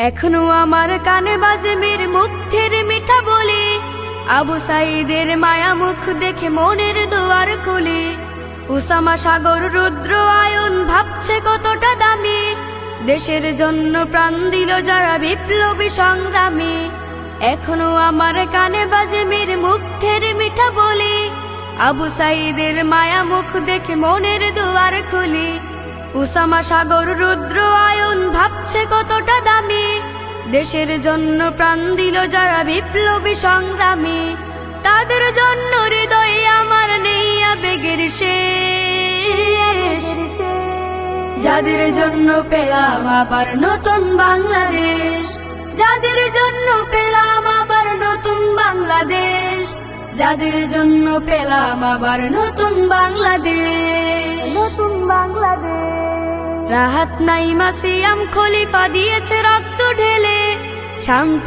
এখনো আমার কানে বাজে মীর মুগ্ধের মিঠা বলি, আবু সাইদের মায়া মুখ দেখে মনের দুয়ার খুলি। উসামা সাগর রুদ্র আয়ন ভাবছে কতটা দামি, দেশের জন্য প্রাণ দিল যারা বিপ্লবী সংগ্রামী। এখনো আমার কানে বাজে মীর মুগ্ধের মিঠা বলি, আবু সাইদের মায়া মুখ দেখে মনের দুয়ার খুলি। উসামা সাগর রুদ্র আয়ন ভাবছে কতটা দামি, দেশের জন্য প্রাণ দিল যারা বিপ্লবী সংগ্রামী। তাদের জন্য হৃদয়ে আমার নেই আবেগের শেষ, যাদের জন্য পেলাম আবার নতুন বাংলাদেশ, যাদের জন্য পেলাম আবার নতুন বাংলাদেশ, যাদের জন্য পেলাম আবার নতুন বাংলাদেশ, নতুন বাংলাদেশ। রাহাত নাইমা সিয়াম খলিফা দিয়েছে রক্ত ঢেলে, শান্ত